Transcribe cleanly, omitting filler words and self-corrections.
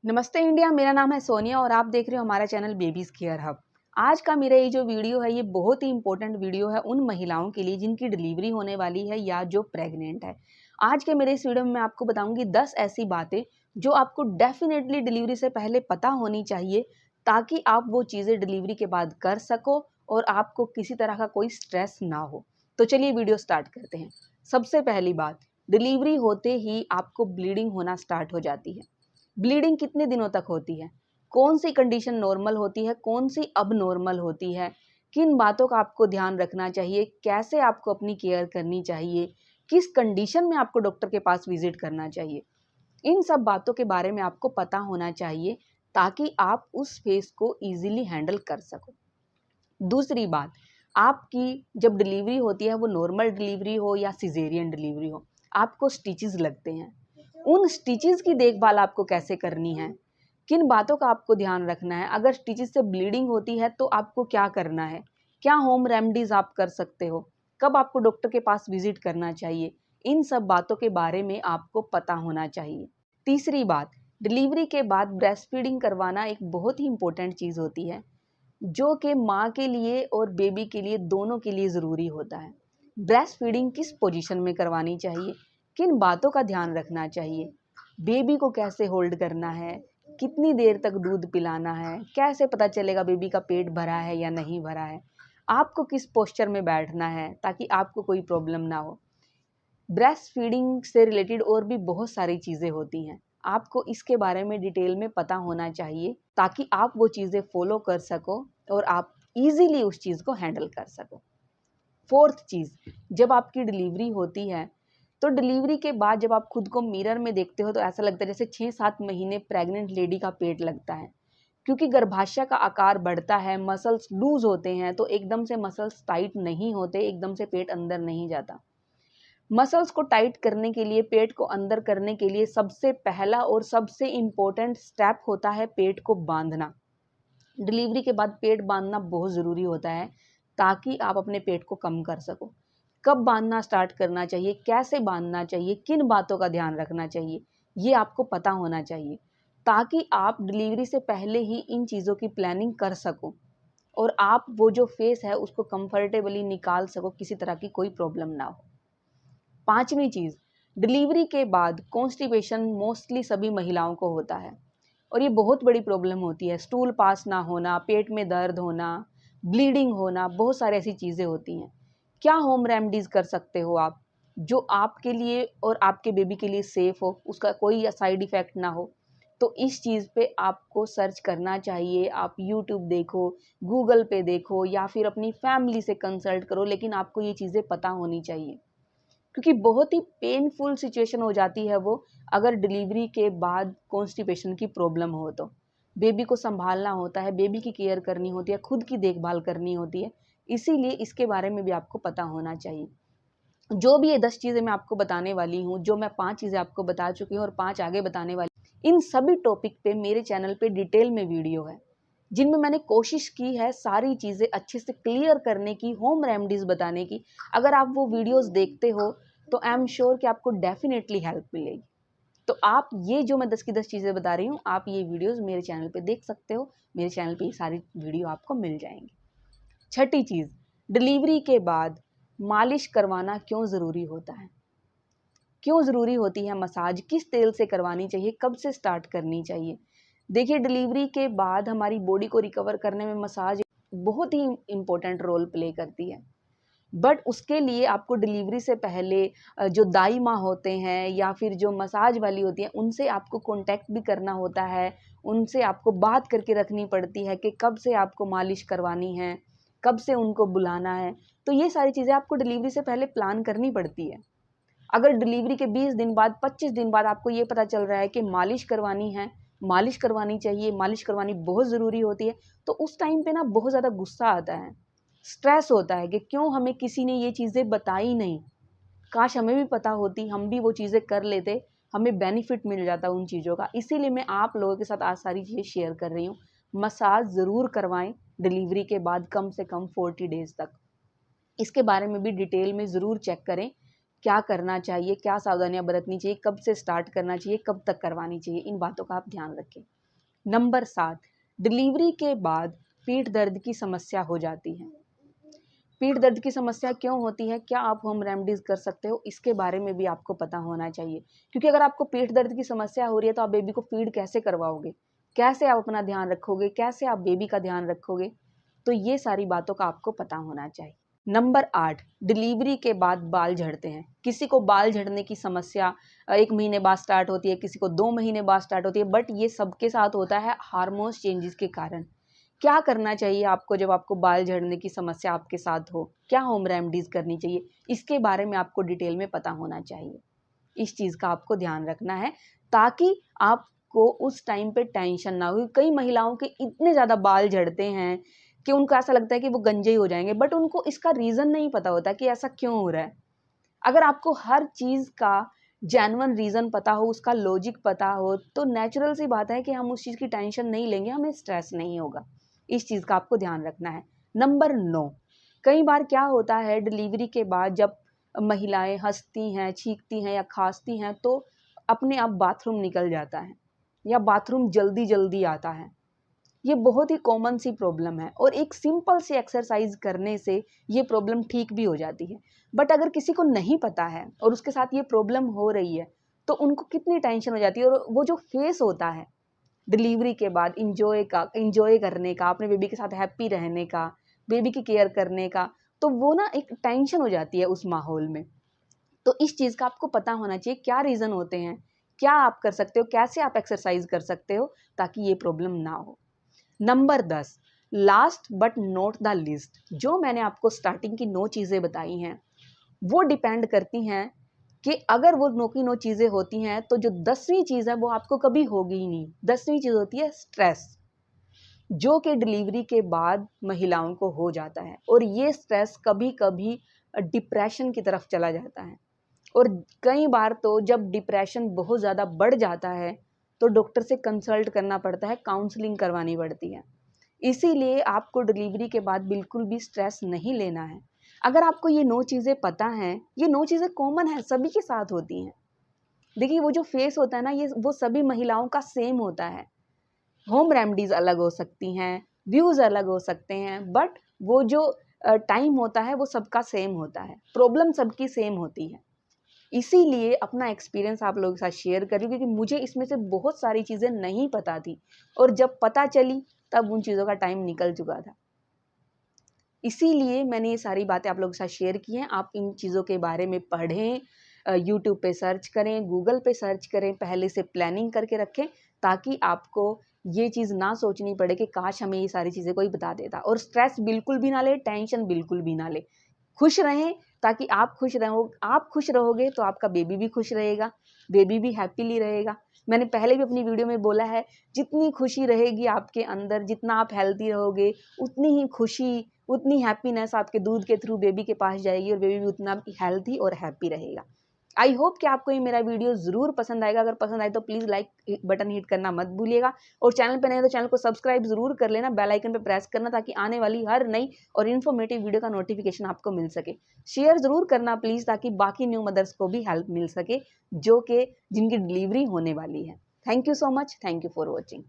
नमस्ते इंडिया। मेरा नाम है सोनिया और आप देख रहे हो हमारा चैनल बेबीज केयर हब। आज का मेरा ये जो वीडियो है ये बहुत ही इंपॉर्टेंट वीडियो है उन महिलाओं के लिए जिनकी डिलीवरी होने वाली है या जो प्रेग्नेंट है। आज के मेरे इस वीडियो में मैं आपको बताऊंगी 10 ऐसी बातें जो आपको डेफिनेटली डिलीवरी से पहले पता होनी चाहिए, ताकि आप वो चीज़ें डिलीवरी के बाद कर सको और आपको किसी तरह का कोई स्ट्रेस ना हो। तो चलिए वीडियो स्टार्ट करते हैं। सबसे पहली बात, डिलीवरी होते ही आपको ब्लीडिंग होना स्टार्ट हो जाती है। ब्लीडिंग कितने दिनों तक होती है, कौन सी कंडीशन नॉर्मल होती है, कौन सी अब नॉर्मल होती है, किन बातों का आपको ध्यान रखना चाहिए, कैसे आपको अपनी केयर करनी चाहिए, किस कंडीशन में आपको डॉक्टर के पास विजिट करना चाहिए, इन सब बातों के बारे में आपको पता होना चाहिए ताकि आप उस फेस को इजीली हैंडल कर सको। दूसरी बात, आपकी जब डिलीवरी होती है वो नॉर्मल डिलीवरी हो या सिजेरियन डिलीवरी हो, आपको स्टिचेस लगते हैं। उन स्टिचेस की देखभाल आपको कैसे करनी है, किन बातों का आपको ध्यान रखना है, अगर स्टिचेस से ब्लीडिंग होती है तो आपको क्या करना है, क्या होम रेमेडीज आप कर सकते हो, कब आपको डॉक्टर के पास विजिट करना चाहिए, इन सब बातों के बारे में आपको पता होना चाहिए। तीसरी बात, डिलीवरी के बाद ब्रेस्ट फीडिंग करवाना एक बहुत ही इंपॉर्टेंट चीज़ होती है जो कि माँ के लिए और बेबी के लिए दोनों के लिए ज़रूरी होता है। ब्रेस्ट फीडिंग किस पोजीशन में करवानी चाहिए, किन बातों का ध्यान रखना चाहिए, बेबी को कैसे होल्ड करना है, कितनी देर तक दूध पिलाना है, कैसे पता चलेगा बेबी का पेट भरा है या नहीं भरा है, आपको किस पोस्चर में बैठना है ताकि आपको कोई प्रॉब्लम ना हो। ब्रेस्ट फीडिंग से रिलेटेड और भी बहुत सारी चीज़ें होती हैं, आपको इसके बारे में डिटेल में पता होना चाहिए ताकि आप वो चीज़ें फॉलो कर सको और आप इजीली उस चीज़ को हैंडल कर सको। फोर्थ चीज़, जब आपकी डिलीवरी होती है तो डिलीवरी के बाद जब आप खुद को मिरर में देखते हो तो ऐसा लगता है जैसे 6-7 महीने प्रेग्नेंट लेडी का पेट लगता है, क्योंकि गर्भाशय का आकार बढ़ता है, मसल्स लूज होते हैं, तो एकदम से मसल्स टाइट नहीं होते, एकदम से पेट अंदर नहीं जाता। मसल्स को टाइट करने के लिए, पेट को अंदर करने के लिए सबसे पहला और सबसे इम्पोर्टेंट स्टेप होता है पेट को बांधना। डिलीवरी के बाद पेट बांधना बहुत ज़रूरी होता है ताकि आप अपने पेट को कम कर सको। कब बांधना स्टार्ट करना चाहिए, कैसे बांधना चाहिए, किन बातों का ध्यान रखना चाहिए, ये आपको पता होना चाहिए ताकि आप डिलीवरी से पहले ही इन चीज़ों की प्लानिंग कर सको और आप वो जो फेस है उसको कंफर्टेबली निकाल सको, किसी तरह की कोई प्रॉब्लम ना हो। पांचवी चीज़, डिलीवरी के बाद कॉन्स्टिपेशन मोस्टली सभी महिलाओं को होता है और ये बहुत बड़ी प्रॉब्लम होती है। स्टूल पास ना होना, पेट में दर्द होना, ब्लीडिंग होना, बहुत सारी ऐसी चीज़ें होती हैं। क्या होम रेमेडीज़ कर सकते हो आप जो आपके लिए और आपके बेबी के लिए सेफ़ हो, उसका कोई साइड इफ़ेक्ट ना हो? तो इस चीज़ पे आपको सर्च करना चाहिए। आप यूट्यूब देखो, गूगल पे देखो या फिर अपनी फैमिली से कंसल्ट करो, लेकिन आपको ये चीज़ें पता होनी चाहिए क्योंकि बहुत ही पेनफुल सिचुएशन हो जाती है वो, अगर डिलीवरी के बाद कॉन्स्टिपेशन की प्रॉब्लम हो तो। बेबी को संभालना होता है, बेबी की केयर करनी होती है, खुद की देखभाल करनी होती है, इसीलिए इसके बारे में भी आपको पता होना चाहिए। जो भी ये 10 चीज़ें मैं आपको बताने वाली हूँ, जो मैं 5 चीज़ें आपको बता चुकी हूँ और 5 आगे बताने वाली, इन सभी टॉपिक पे मेरे चैनल पे डिटेल में वीडियो है जिनमें मैंने कोशिश की है सारी चीज़ें अच्छे से क्लियर करने की, होम रेमेडीज़ बताने की। अगर आप वो वीडियोस देखते हो तो आई एम श्योर कि आपको डेफिनेटली हेल्प मिलेगी। तो आप ये जो मैं 10 की 10 चीज़ें बता रही हूँ, आप ये वीडियोस मेरे चैनल पे देख सकते हो। मेरे चैनल पे ये सारी वीडियो आपको मिल जाएंगी। छठी चीज़, डिलीवरी के बाद मालिश करवाना क्यों ज़रूरी होता है, क्यों ज़रूरी होती है मसाज, किस तेल से करवानी चाहिए, कब से स्टार्ट करनी चाहिए। देखिए, डिलीवरी के बाद हमारी बॉडी को रिकवर करने में मसाज बहुत ही इम्पोर्टेंट रोल प्ले करती है, बट उसके लिए आपको डिलीवरी से पहले जो दाई माँ होते हैं या फिर जो मसाज वाली होती हैं उनसे आपको कांटेक्ट भी करना होता है, उनसे आपको बात करके रखनी पड़ती है कि कब से आपको मालिश करवानी है, कब से उनको बुलाना है। तो ये सारी चीज़ें आपको डिलीवरी से पहले प्लान करनी पड़ती है। अगर डिलीवरी के 20 दिन बाद, 25 दिन बाद आपको ये पता चल रहा है कि मालिश करवानी है, मालिश करवानी चाहिए, मालिश करवानी बहुत ज़रूरी होती है, तो उस टाइम पे ना बहुत ज़्यादा गुस्सा आता है, स्ट्रेस होता है कि क्यों हमें किसी ने ये चीज़ें बताई नहीं, काश हमें भी पता होती, हम भी वो चीज़ें कर लेते, हमें बेनिफिट मिल जाता उन चीज़ों का। इसीलिए मैं आप लोगों के साथ आज सारी चीज़ें शेयर कर रही हूँ। मसाज ज़रूर करवाएं डिलीवरी के बाद, कम से कम 40 डेज़ तक। इसके बारे में भी डिटेल में ज़रूर चेक करें, क्या करना चाहिए, क्या सावधानियां बरतनी चाहिए, कब से स्टार्ट करना चाहिए, कब तक करवानी चाहिए, इन बातों का आप ध्यान रखें। नंबर 7, डिलीवरी के बाद पीठ दर्द की समस्या हो जाती है। पीठ दर्द की समस्या क्यों होती है, क्या आप होम रेमेडीज़ कर सकते हो, इसके बारे में भी आपको पता होना चाहिए। क्योंकि अगर आपको पीठ दर्द की समस्या हो रही है तो आप बेबी को फीड कैसे करवाओगे, कैसे आप अपना ध्यान रखोगे, कैसे आप बेबी का ध्यान रखोगे, तो ये सारी बातों का आपको पता होना चाहिए। नंबर 8, डिलीवरी के बाद बाल झड़ते हैं। किसी को बाल झड़ने की समस्या 1 महीने बाद स्टार्ट होती है, किसी को 2 महीने बाद स्टार्ट होती है, बट ये सबके साथ होता है हार्मोन्स चेंजेस के कारण। क्या करना चाहिए आपको जब आपको बाल झड़ने की समस्या आपके साथ हो, क्या होम रेमेडीज़ करनी चाहिए, इसके बारे में आपको डिटेल में पता होना चाहिए। इस चीज़ का आपको ध्यान रखना है ताकि आपको उस टाइम पे टेंशन ना हो। कई महिलाओं के इतने ज़्यादा बाल झड़ते हैं कि उनको ऐसा लगता है कि वो गंजे ही हो जाएंगे, बट उनको इसका रीज़न नहीं पता होता कि ऐसा क्यों हो रहा है। अगर आपको हर चीज़ का जेन्युइन रीज़न पता हो, उसका लॉजिक पता हो, तो नेचुरल सी बात है कि हम उस चीज़ की टेंशन नहीं लेंगे, हमें स्ट्रेस नहीं होगा। इस चीज़ का आपको ध्यान रखना है। नंबर 9, कई बार क्या होता है डिलीवरी के बाद जब महिलाएं हंसती हैं, चीखती हैं या खांसती हैं तो अपने आप बाथरूम निकल जाता है या बाथरूम जल्दी जल्दी आता है। ये बहुत ही कॉमन सी प्रॉब्लम है और एक सिंपल सी एक्सरसाइज करने से ये प्रॉब्लम ठीक भी हो जाती है। बट अगर किसी को नहीं पता है और उसके साथ ये प्रॉब्लम हो रही है तो उनको कितनी टेंशन हो जाती है, और वो जो फेस होता है डिलीवरी के बाद इंजॉय करने का, अपने बेबी के साथ हैप्पी रहने का, बेबी की केयर करने का, तो वो ना एक टेंशन हो जाती है उस माहौल में। तो इस चीज़ का आपको पता होना चाहिए क्या रीज़न होते हैं, क्या आप कर सकते हो, कैसे आप एक्सरसाइज कर सकते हो ताकि ये प्रॉब्लम ना हो। Number 10, last but not the least, जो मैंने आपको स्टार्टिंग की 9 चीज़ें बताई हैं वो डिपेंड करती हैं कि अगर वो नो की नो चीज़ें होती हैं तो जो 10वीं चीज़ है वो आपको कभी होगी ही नहीं। 10वीं चीज़ होती है स्ट्रेस, जो कि डिलीवरी के बाद महिलाओं को हो जाता है, और ये स्ट्रेस कभी कभी डिप्रेशन की तरफ चला जाता है। और कई बार तो जब डिप्रेशन बहुत ज़्यादा बढ़ जाता है तो डॉक्टर से कंसल्ट करना पड़ता है, काउंसलिंग करवानी पड़ती है। इसीलिए आपको डिलीवरी के बाद बिल्कुल भी स्ट्रेस नहीं लेना है। अगर आपको ये 9 चीज़ें पता हैं, ये 9 चीज़ें कॉमन हैं, सभी के साथ होती हैं। देखिए वो जो फेस होता है ना, ये वो सभी महिलाओं का सेम होता है। होम रेमेडीज़ अलग हो सकती हैं, व्यूज़ अलग हो सकते हैं, बट वो जो टाइम होता है वो सबका सेम होता है, प्रॉब्लम सबकी सेम होती है। इसीलिए अपना एक्सपीरियंस आप लोगों के साथ शेयर कर रही हूँ, क्योंकि मुझे इसमें से बहुत सारी चीज़ें नहीं पता थी और जब पता चली तब उन चीज़ों का टाइम निकल चुका था। इसीलिए मैंने ये सारी बातें आप लोगों के साथ शेयर की हैं। आप इन चीज़ों के बारे में पढ़ें, यूट्यूब पे सर्च करें, गूगल पे सर्च करें, पहले से प्लानिंग करके रखें ताकि आपको ये चीज़ ना सोचनी पड़े कि काश हमें ये सारी चीज़ें कोई बता देता। और स्ट्रेस बिल्कुल भी ना लें, टेंशन बिल्कुल भी ना लें। खुश रहें ताकि आप खुश रहोगे तो आपका बेबी भी खुश रहेगा, बेबी भी हैप्पीली रहेगा। मैंने पहले भी अपनी वीडियो में बोला है, जितनी खुशी रहेगी आपके अंदर, जितना आप हेल्दी रहोगे, उतनी ही खुशी, उतनी हैप्पीनेस आपके दूध के थ्रू बेबी के पास जाएगी और बेबी भी उतना हेल्दी और हैप्पी रहेगा। आई होप कि आपको ये मेरा वीडियो ज़रूर पसंद आएगा। अगर पसंद आए तो प्लीज़ लाइक बटन हिट करना मत भूलिएगा, और चैनल पे नए तो चैनल को सब्सक्राइब ज़रूर कर लेना, बेल आइकन पे प्रेस करना ताकि आने वाली हर नई और इन्फॉर्मेटिव वीडियो का नोटिफिकेशन आपको मिल सके। शेयर ज़रूर करना प्लीज़ ताकि बाकी न्यू मदर्स को भी हेल्प मिल सके जो कि जिनकी डिलीवरी होने वाली है। Thank you so much, thank you for watching.